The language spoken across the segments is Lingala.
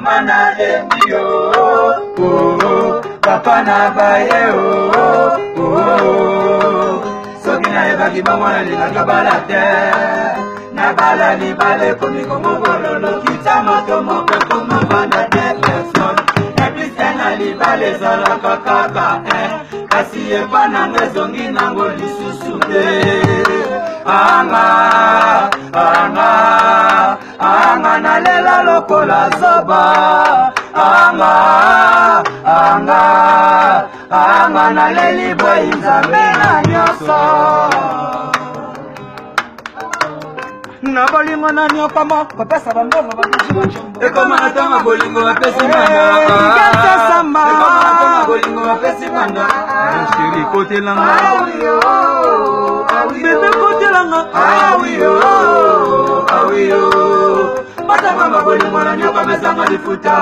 mama na embio papa na baye soki na ebaki bamwana lingaka bala te na bala libale komiko mobololo kita moto moko komobanda te personne epise na libale ezalaka kaka kasi epananga ezongi nango lisusu te anga nalela lokola zoba anga naleli boyi nzambe na nyonso na bolingo na nyokama bapesa bambongo babizi bachombo ekoma natanga bolingo bapesi banda ekoma natanga bolingo bapesi banda sheri kotelanga bebe kotelanga awiyo Patapamba bolingo na nyoka mesanga lifuta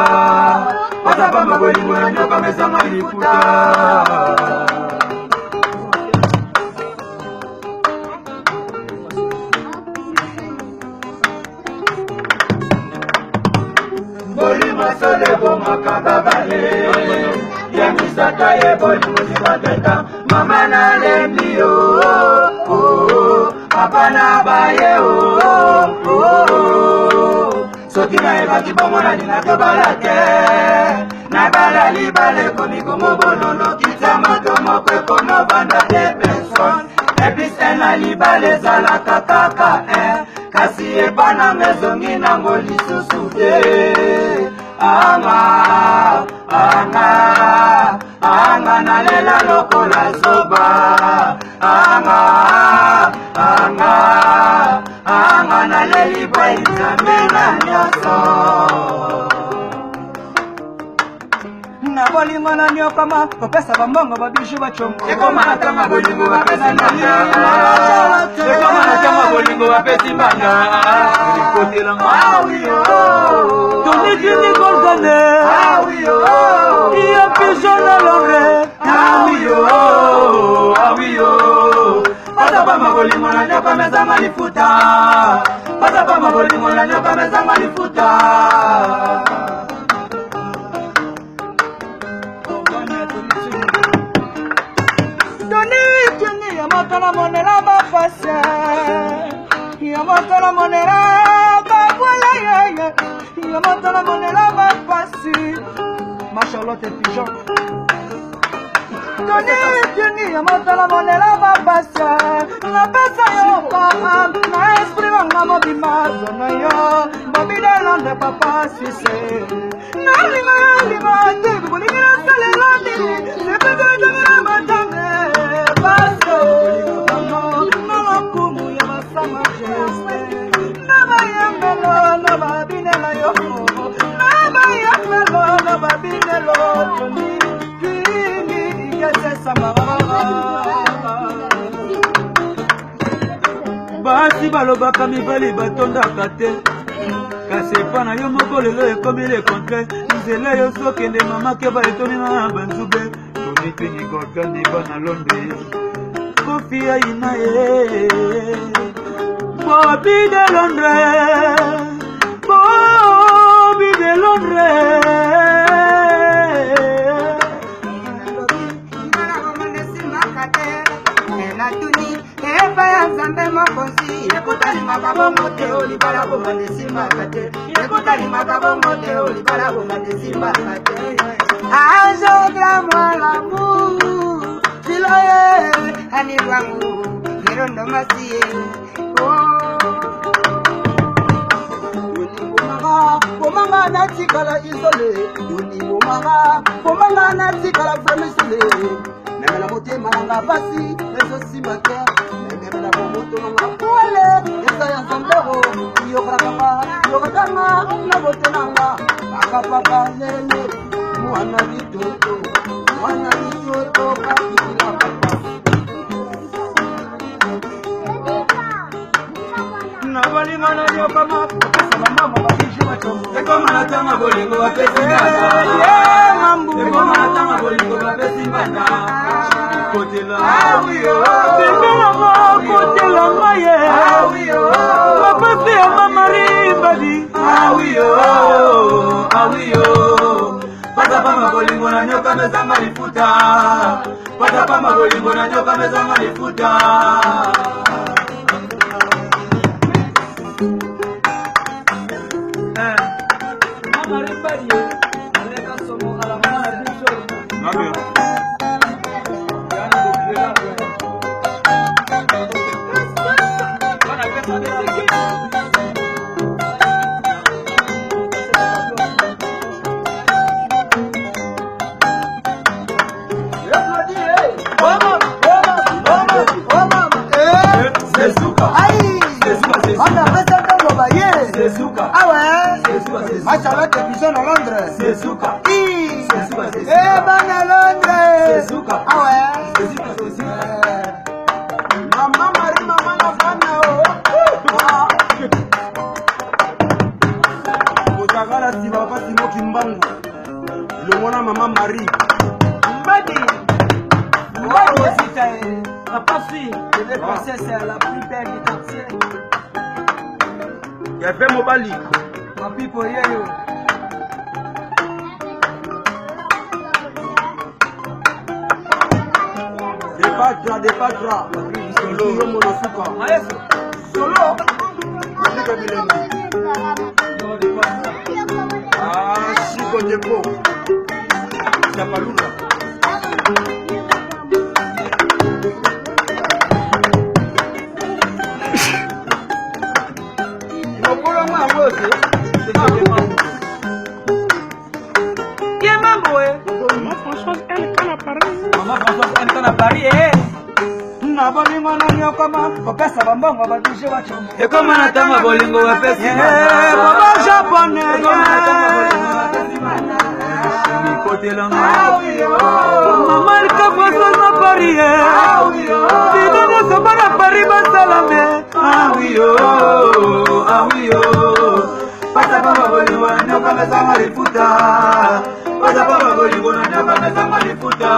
Patapamba bolingo na nyoka mesanga lifuta Bolima sole boma kababale Ya misaka ye bolimo zibateta Mama na lembio Papa na baye Soki na ebaki bomona nina kabala te Na bala libale komiko mobololo Kita moto moko komobanda te person Epise na libale zalaka kaka Kasi epana mezongi nango lisusu te Anga nalela lokola zoba Anga naleli boyi nzambe na nyonso Na bolingo na nyokama kopesa bambongo babiju bachombo ekoma natanga bolingo bapesi mbanda ekoma natanga bolingo bapesi mbanda kotelanga tonijini golgane iya pijona lore awiyo Patapamba bolingo na nyoka mesanga lifuta Patapamba bolingo na nyoka mesanga lifuta Toni ya motala monela bafase Ya motala monela babwala yeye Ya motala monela bafasi Ma Charlotte pigeon Toni ya motala monela babasa Na pesa yo kama Na esprit wanga mobima Zona yo Mobile lande papa suisse Na lima Tibu kulikina sale landi Sepezo jangina matame Baso Na wakumu ya masama jeste Na bayambelo Na babinela yo Na bayambelo Na babinelo Toni Basi balobaka mibali batondaka te kasi epa na yo moko lelo ekomi le contraire nzela yo sokende mamake baetoni na banzube tonitini gorgane bana Londres kofi aina ye Bobby de Londres Nzambe mokonzi ekutali makabo mote olibala bonga nesimba kate ekutali makabo mote olibala bonga nesimba kate azogra mwalamu filoye ani wangu nirondo masiye Komanga natikala isole Duni komanga natikala fremesile Nemela motema nanga basi Ezo simake Nemela momoto nanga kuale Esa ya zambero Yokatanga Nabote nanga Akapapa nene Mwana vitoto Kakikila papa Nabalinga na nyokama Mama babiji wachombo Ekoma natama bolingo wapesi mbanda Ekoma natama bolingo wapesi mbanda Kotela awiyo Kotela maye Wapesi ya mama ribadi Patapama bolingo na nyoka mezanga lifuta. Patapama bolingo na nyoka mezanga lifuta. Mama ribari aleka somo ala mama disho. Amen. Yani dokela. Bana pesa deke. Ah ouais? Ah, ça va être épisode à Londres. C'est Souka. Eh, ben à Londres. C'est Souka. Ah ouais? C'est Souka, c'est Souka. Maman Marie, maman la fana. Ozagala si baba si moki mbangu. Le mona maman Marie. Mbadi. Mbadi aussi, la partie de les princesses, c'est la plus belle du quartier. Il y avait Mobali. Ma people, yo. Des patra. Solo. Maestro. Solo. Ah, Chico Debo. Chapaluna. Maman Françoise, elle est à Paris, eh? Na bolingo na nyokoma, kopesa bambongo baduje wacho. Ekoma na tama bolingo wa pesi. Baba japonais. Maman likaposa na Paris, eh? Bidongo soba na Paris basalame. Ah oui oh. Pasa baba bolingo na nyoka mezanga lifuta. Pasa baba bolingo na nyoka mezanga lifuta.